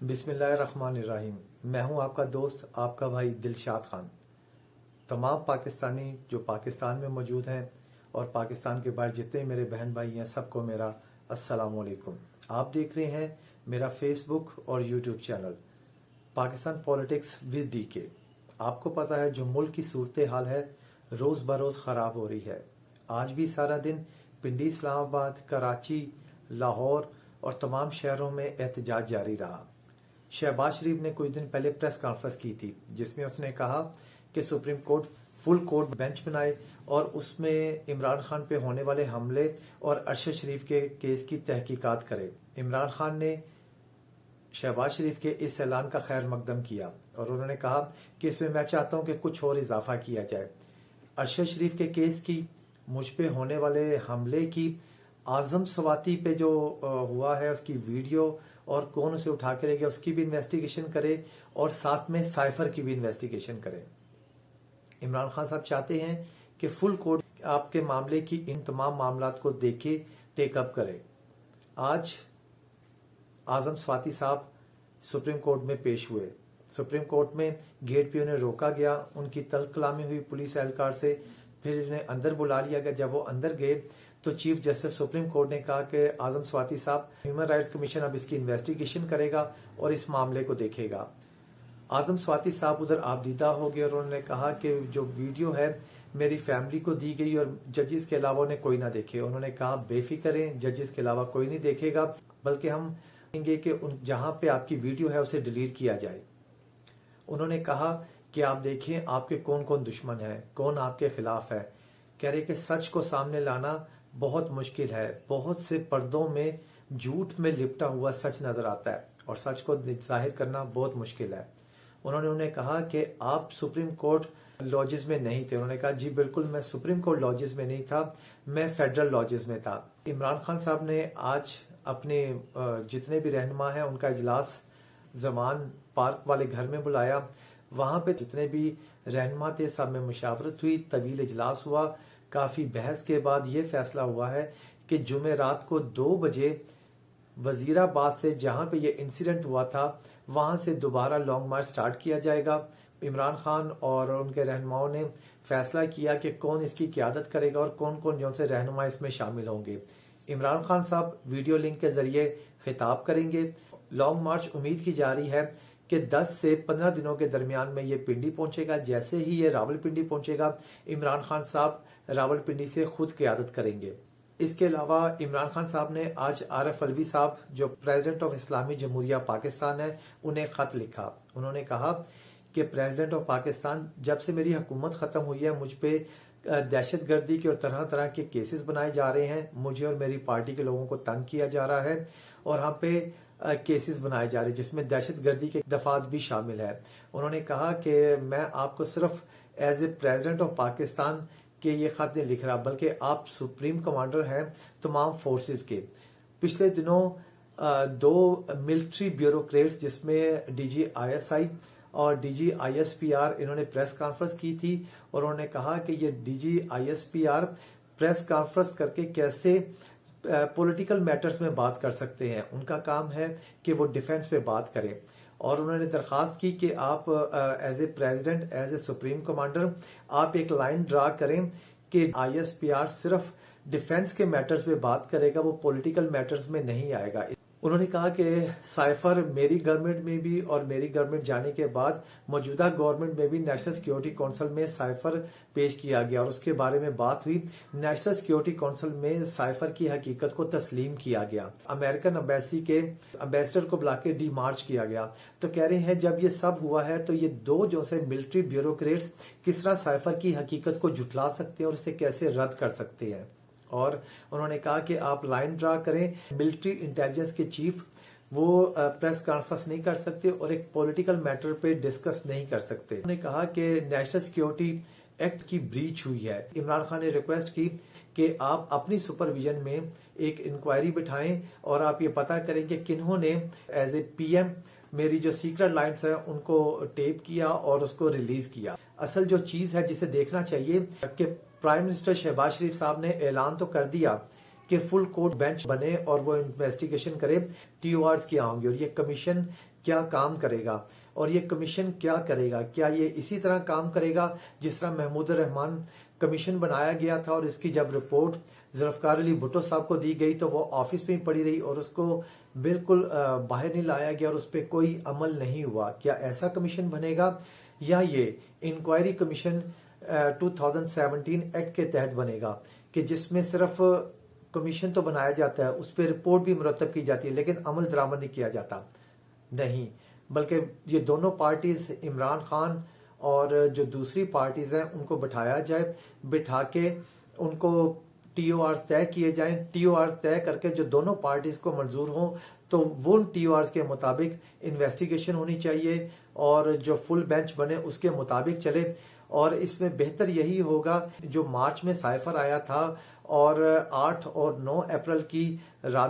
बिस्मिल्लाहिर्रहमानिर्रहीम। मैं हूं आपका दोस्त, आपका भाई दिलशाद खान। तमाम पाकिस्तानी जो पाकिस्तान में मौजूद हैं और पाकिस्तान के बाहर जितने मेरे बहन भाई हैं, सबको मेरा अस्सलाम वालेकुम। आप देख रहे हैं मेरा फेसबुक और YouTube channel Pakistan politics with DK. आपको पता है जो मुल्क की सूरत हाल है रोज़ बरोज़ ख़राब हो रही है। आज भी सारा दिन पिंडी, इस्लामाबाद, कराची, लाहौर और तमाम शहरों में एहतजाज जारी रहा। शहबाज शरीफ ने कुछ दिन पहले प्रेस कॉन्फ्रेंस की थी जिसमें उसने कहा कि supreme court full court bench बनाए और उसमें इमरान खान पे होने वाले हमले और अरशद शरीफ के केस की तहकीकात करे। इमरान खान ने शहबाज शरीफ के इस ऐलान का खैर मकदम किया और उन्होंने कहा कि इसमें मैं चाहता हूं कि कुछ और इजाफा किया जाए। अरशद शरीफ के केस की, मुझ पे होने वाले हमले की, आजम स्वाति पे जो हुआ है उसकी वीडियो और कौन उसे उठा के ले गया उसकी भी इन्वेस्टिगेशन करे और साथ में साइफर की भी इन्वेस्टिगेशन करे। इमरान खान साहब चाहते हैं कि फुल कोर्ट आपके मामले की इन तमाम मामलात को देखे, टेकअप करे। आज आजम स्वाति साहब सुप्रीम कोर्ट में पेश हुए। सुप्रीम कोर्ट में गेट पे उन्हें रोका गया, उनकी तलब कलामी हुई पुलिस एहलकार से, फिर उन्हें अंदर बुला लिया गया। जब वो अंदर गए तो चीफ जस्टिस सुप्रीम कोर्ट ने कहा कि आजम स्वाति साहब, ह्यूमन राइट्स कमीशन अब इसकी इन्वेस्टिगेशन करेगा और इस मामले को देखेगा। आजम स्वाति साहब उधर आबदीदा हो गए और उन्होंने कहा कि जो वीडियो है मेरी फैमिली को दी गई और जजेस के अलावा उन्हें कोई ना देखे। उन्होंने कहा बेफिक्र रहें, जजेस के अलावा कोई नहीं देखेगा, बल्कि हम कहेंगे कि जहां पे आपकी वीडियो है उसे डिलीट किया जाए। उन्होंने कहा कि आप देखें आपके कौन कौन दुश्मन है, कौन आपके खिलाफ है। कह रहे कि सच को सामने लाना बहुत मुश्किल है, बहुत से पर्दों में झूठ में लिपटा हुआ सच नजर आता है और सच को जाहिर करना बहुत मुश्किल है। उन्होंने उन्हें कहा कि आप सुप्रीम कोर्ट लॉजेस में नहीं थे। उन्होंने कहा जी बिल्कुल, मैं सुप्रीम कोर्ट लॉजेस में नहीं था, मैं फेडरल लॉजेस में था। इमरान खान साहब ने आज अपने जितने भी रहनुमा हैं उनका इजलास जमान पार्क वाले घर में बुलाया। वहां पे जितने भी रहनुमा थे सब में मुशावरत हुई, तवील इजलास हुआ। काफी बहस के बाद ये फैसला हुआ है कि जुमे रात को 2 बजे वजीराबाद से जहां पे ये इंसिडेंट हुआ था वहां से दोबारा लॉन्ग मार्च स्टार्ट किया जाएगा। इमरान खान और उनके रहनुमाओं ने फैसला किया कि कौन इसकी क़यादत करेगा और कौन कौन जो से रहनुमा इसमें शामिल होंगे। इमरान खान साहब वीडियो लिंक के जरिए खिताब करेंगे। लॉन्ग मार्च उम्मीद की जा रही है कि 10 से 15 दिनों के दरमियान में ये पिंडी पहुंचेगा। जैसे ही ये रावलपिंडी पहुंचेगा, इमरान खान साहब रावलपिंडी से खुद क़यादत करेंगे। इसके अलावा इमरान खान साहब ने आज आरिफ अलवी साहब जो प्रेसिडेंट ऑफ इस्लामी जमहूरिया पाकिस्तान है उन्हें खत लिखा। उन्होंने कहा कि प्रेसिडेंट ऑफ पाकिस्तान, जब से मेरी हुकूमत खत्म हुई है मुझ पे दहशत गर्दी के और तरह तरह के केसेस बनाए जा रहे हैं, मुझे और मेरी पार्टी के लोगों को तंग किया जा रहा है और यहाँ पे केसेस बनाए जा रहे हैं जिसमें दहशत गर्दी के दफात भी शामिल है। उन्होंने कहा कि मैं आपको सिर्फ as a president of Pakistan के ये खत नहीं लिख रहा, बल्कि आप सुप्रीम कमांडर हैं तमाम फोर्सेस के। पिछले दिनों 2 मिलिट्री ब्यूरोक्रेट्स जिसमें डीजी ISI और डीजी ISPR इन्होंने प्रेस कॉन्फ्रेंस की थी और उन्होंने कहा कि ये डीजी ISPR प्रेस कॉन्फ्रेंस करके कैसे पॉलिटिकल मैटर्स में बात कर सकते हैं। उनका काम है कि वो डिफेंस पे बात करें और उन्होंने दरखास्त की कि आप as a president, as a supreme commander, आप एक लाइन ड्रा करें कि ISPR सिर्फ डिफेंस के मैटर्स में बात करेगा, वो पॉलिटिकल मैटर्स में नहीं आएगा। उन्होंने कहा कि साइफर मेरी गवर्नमेंट में भी और मेरी गवर्नमेंट जाने के बाद मौजूदा गवर्नमेंट में भी नेशनल सिक्योरिटी काउंसिल में साइफर पेश किया गया और उसके बारे में बात हुई। नेशनल सिक्योरिटी काउंसिल में साइफर की हकीकत को तस्लीम किया गया। अमेरिकन एम्बेसी के एम्बेसडर को बुला के डीमार्च किया गया। तो कह रहे हैं जब ये सब हुआ है तो ये 2 जो से मिलिट्री ब्यूरोक्रेट्स किस तरह साइफर की हकीकत को जुटला सकते हैं और इसे कैसे रद्द कर सकते हैं। और उन्होंने कहा कि आप लाइन ड्रा करें। मिलिट्री इंटेलिजेंस के चीफ वो प्रेस कॉन्फ्रेंस नहीं कर सकते और एक पॉलिटिकल मैटर पे डिस्कस नहीं कर सकते। उन्होंने कहा कि नेशनल सिक्योरिटी एक्ट की ब्रीच हुई है। इमरान खान ने रिक्वेस्ट की कि आप अपनी सुपरविजन में एक इंक्वायरी बिठाएं और आप ये पता करें कि किन्होंने एज ए PM मेरी जो सीक्रेट लाइन्स है उनको टेप किया और उसको रिलीज किया। असल जो चीज है जिसे देखना चाहिए कि प्राइम मिनिस्टर शहबाज शरीफ साहब ने ऐलान तो कर दिया کہ فل کوٹ بینچ بنے اور وہ انویسٹیگیشن کرے TORs کیا ہوں گے اور یہ کمیشن کیا کام کرے گا اور یہ کمیشن کیا کرے گا. کیا یہ اسی طرح کام کرے گا جس طرح محمود الرحمان کمیشن بنایا گیا تھا اور اس کی جب رپورٹ ذوالفقار علی بھٹو صاحب کو دی گئی تو وہ آفس میں ہی پڑی رہی اور اس کو بالکل باہر نہیں لایا گیا اور اس پہ کوئی عمل نہیں ہوا؟ کیا ایسا کمیشن بنے گا یا یہ انکوائری کمیشن 2017 ایکٹ کے تحت بنے گا کہ جس میں صرف کمیشن تو بنایا جاتا ہے, اس پہ رپورٹ بھی مرتب کی جاتی ہے لیکن عمل درآمد نہیں کیا جاتا؟ نہیں, بلکہ یہ دونوں پارٹیز عمران خان اور جو دوسری پارٹیز ہیں ان کو بٹھایا جائے, بٹھا کے ان کو TORs طے کیے جائیں. TORs طے کر کے جو دونوں پارٹیز کو منظور ہوں تو وہ TORs کے مطابق انویسٹیگیشن ہونی چاہیے اور جو فل بینچ بنے اس کے مطابق چلے. اور اس میں بہتر یہی ہوگا جو مارچ میں سائفر آیا تھا اور 8 اور 9 اپریل کی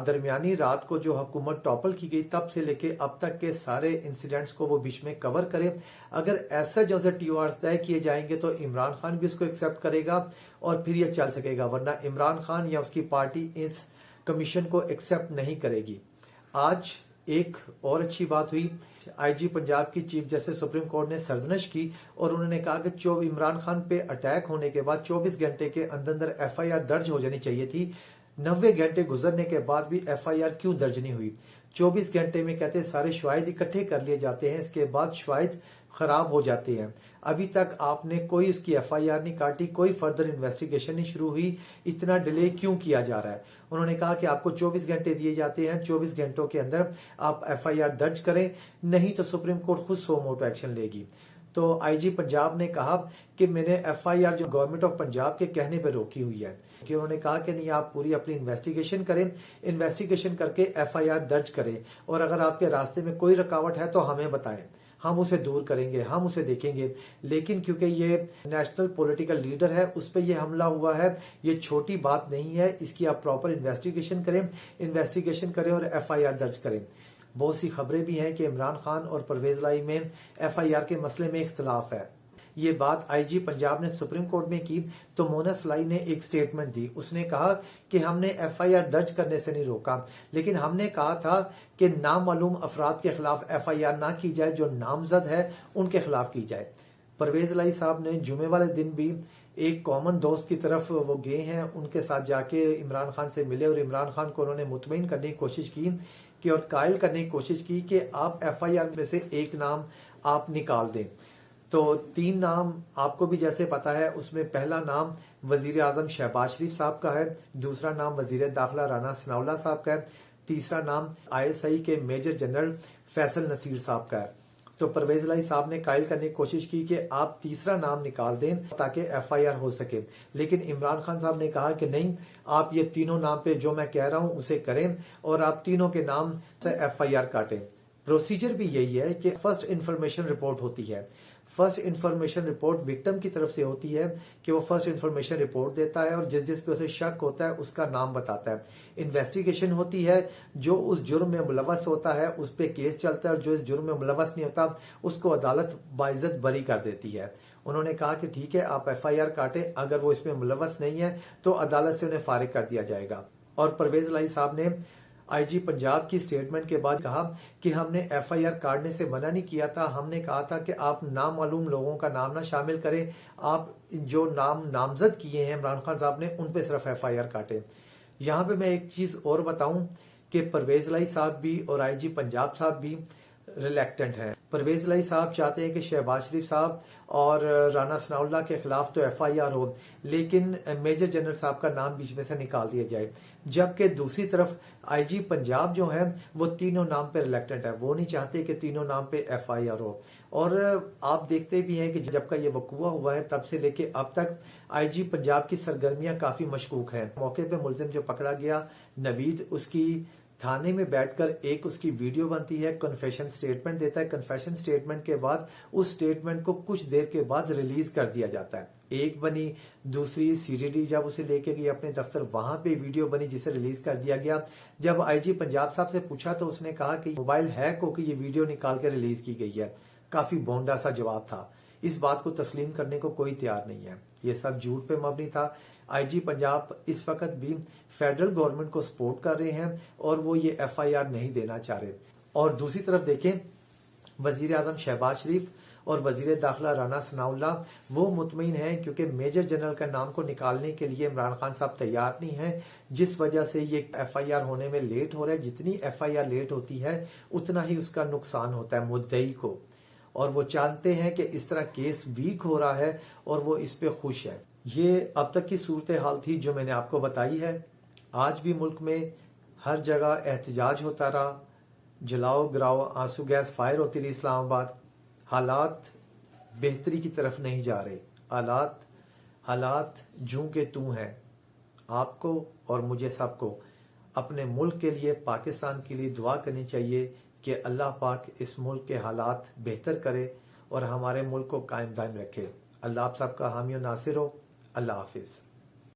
درمیانی رات کو جو حکومت ٹاپل کی گئی تب سے لے کے اب تک کے سارے انسیڈنٹس کو وہ بیچ میں کور کرے. اگر ایسا جو سے TORs طے کیے جائیں گے تو عمران خان بھی اس کو ایکسیپٹ کرے گا اور پھر یہ چل سکے گا, ورنہ عمران خان یا اس کی پارٹی اس کمیشن کو ایکسیپٹ نہیں کرے گی. آج ایک اور اچھی بات ہوئی, IG پنجاب کی چیف جسٹس سپریم کورٹ نے سرزنش کی اور انہوں نے کہا کہ عمران خان پہ اٹیک ہونے کے بعد 24 گھنٹے کے اندر FIR درج ہو جانی چاہیے تھی. 90 گھنٹے گزرنے کے بعد بھی FIR کیوں درج نہیں ہوئی؟ 24 گھنٹے میں کہتے سارے شواہد اکٹھے کر لیے جاتے ہیں, اس کے بعد شواہد خراب ہو جاتے ہیں. ابھی تک آپ نے کوئی اس کی FIR نہیں کاٹی, کوئی فردر انویسٹیگیشن نہیں شروع ہوئی, اتنا ڈیلے کیوں کیا جا رہا ہے؟ انہوں نے کہا کہ آپ کو 24 گھنٹے دیے جاتے ہیں, 24 گھنٹوں کے اندر آپ FIR درج کریں, نہیں تو سپریم کورٹ خود سو موٹو ایکشن لے گی. تو IG پنجاب نے کہا کہ میں نے FIR جو گورنمنٹ آف پنجاب کے کہنے پہ روکی ہوئی ہے, کہ انہوں نے کہا کہ نہیں آپ پوری اپنی انویسٹیگیشن کریں, انویسٹیگیشن کر کے FIR درج کریں اور اگر آپ کے راستے میں کوئی رکاوٹ ہے تو ہمیں بتائیں, ہم اسے دور کریں گے, ہم اسے دیکھیں گے. لیکن کیونکہ یہ نیشنل پولیٹیکل لیڈر ہے, اس پہ یہ حملہ ہوا ہے, یہ چھوٹی بات نہیں ہے, اس کی آپ پراپر انویسٹیگیشن کریں اور FIR درج کریں. بہت سی خبریں بھی ہیں کہ عمران خان اور پرویز لائی میں FIR کے مسئلے میں اختلاف ہے. یہ بات IG پنجاب نے سپریم کورٹ میں کی تو مونا سلائی نے ایک سٹیٹمنٹ دی. اس نے کہا کہ ہم نے FIR درج کرنے سے نہیں روکا, لیکن ہم نے کہا تھا کہ نامعلوم افراد کے خلاف FIR نہ کی جائے, جو نامزد ہے ان کے خلاف کی جائے. پرویز لائی صاحب نے جمعے والے دن بھی ایک کامن دوست کی طرف وہ گئے ہیں, ان کے ساتھ جا کے عمران خان سے ملے اور عمران خان کو انہوں نے مطمئن کرنے کی کوشش کی کہ اور قائل کرنے کی کوشش کی کہ آپ FIR میں سے ایک نام آپ نکال دیں. تو 3 نام آپ کو بھی جیسے پتا ہے, اس میں پہلا نام وزیر اعظم شہباز شریف صاحب کا ہے, دوسرا نام وزیر داخلہ رانا ثناءاللہ صاحب کا ہے, تیسرا نام ISI کے میجر جنرل فیصل نصیر صاحب کا ہے. تو پرویز لائی صاحب نے قائل کرنے کی کوشش کی کہ آپ تیسرا نام نکال دیں تاکہ FIR ہو سکے, لیکن عمران خان صاحب نے کہا کہ نہیں, آپ یہ تینوں نام پہ جو میں کہہ رہا ہوں اسے کریں اور آپ تینوں کے نام سے FIR کاٹیں. پروسیجر بھی یہی ہے کہ فرسٹ انفارمیشن رپورٹ ہوتی ہے. فرسٹ انفارمیشن رپورٹ وکٹم کی طرف سے ہوتی ہے کہ وہ فرسٹ انفارمیشن رپورٹ دیتا ہے اور جس پہ اسے شک ہوتا ہے اس کا نام بتاتا ہے. انویسٹیگیشن ہوتی ہے, جو اس جرم میں ملوث ہوتا ہے اس پہ کیس چلتا ہے اور جو اس جرم میں ملوث نہیں ہوتا اس کو عدالت باعزت بری کر دیتی ہے. انہوں نے کہا کہ ٹھیک ہے آپ FIR کاٹیں, اگر وہ اس میں ملوث نہیں ہے تو عدالت سے انہیں فارغ کر دیا جائے گا. اور پرویز لائی صاحب نے IG پنجاب کی سٹیٹمنٹ کے بعد کہا کہ ہم نے FIR کاٹنے سے منع نہیں کیا تھا, ہم نے کہا تھا کہ آپ نامعلوم لوگوں کا نام نہ شامل کریں, آپ جو نام نامزد کیے ہیں عمران خان صاحب نے ان پہ صرف FIR کاٹیں. یہاں پہ میں ایک چیز اور بتاؤں کہ پرویز لائی صاحب بھی اور IG پنجاب صاحب بھی ریلیکٹنٹ ہیں. پرویز لائی صاحب چاہتے ہیں کہ شہباز شریف صاحب اور رانا ثناءاللہ کے خلاف تو FIR ہو, لیکن میجر جنرل صاحب کا نام بیچ میں سے نکال دیا جائے, جبکہ دوسری طرف IG پنجاب جو ہے وہ تینوں نام پہ ریلیکٹنٹ ہے, وہ نہیں چاہتے کہ تینوں نام پہ FIR ہو. اور آپ دیکھتے بھی ہیں کہ جب کا یہ وقوع ہوا ہے تب سے لے کے اب تک IG پنجاب کی سرگرمیاں کافی مشکوک ہیں. موقع پہ ملزم جو پکڑا گیا نوید, اس کی تھانے میں بیٹھ کر ایک اس کی ویڈیو بنتی ہے, کنفیشن سٹیٹمنٹ دیتا ہے, کنفیشن سٹیٹمنٹ کے بعد اس سٹیٹمنٹ کو کچھ دیر کے بعد ریلیز کر دیا جاتا ہے. ایک بنی, دوسری CGD جب اسے لے کے گئی اپنے دفتر وہاں پہ ویڈیو بنی جسے ریلیز کر دیا گیا. جب IG پنجاب صاحب سے پوچھا تو اس نے کہا کہ موبائل ہیک ہو کے یہ ویڈیو نکال کے ریلیز کی گئی ہے. کافی بونڈا سا جواب تھا, اس بات کو تسلیم کرنے کو کوئی تیار نہیں ہے. یہ سب جھوٹ پہ مبنی تھا. आईजी पंजाब इस वक्त भी फेडरल गवर्नमेंट को सपोर्ट कर रहे हैं और वो ये एफआईआर नहीं देना चाह रहे। और दूसरी तरफ देखें, वजीर आजम शहबाज शरीफ और वजीर दाखिला राना सनाउल्लाह वो मुतमईन हैं क्योंकि मेजर जनरल का नाम को निकालने के लिए इमरान खान साहब तैयार नहीं हैं, जिस वजह से ये एफआईआर होने में लेट हो रहा है। जितनी एफआईआर लेट होती है उतना ही उसका नुकसान होता है मुद्दई को, और वो जानते हैं कि इस तरह केस वीक हो रहा है और वो इस पे खुश है। ये अब तक की सूरत हाल थी जो मैंने आपको बताई है। आज भी मुल्क में हर जगह एहतजाज होता रहा, जलाओ गिराओ आंसू गैस फायर होती रही इस्लामाबाद। हालात बेहतरी की तरफ नहीं जा रहे। हालात जूं के तूं हैं। आपको और मुझे सबको अपने मुल्क के लिए, पाकिस्तान के लिए दुआ करनी चाहिए कि अल्लाह पाक इस मुल्क के हालात बेहतर करे और हमारे मुल्क को कायम दायम रखे। अल्लाह आप सबका हामी और नासिर हो। अल्लाह हाफिज़।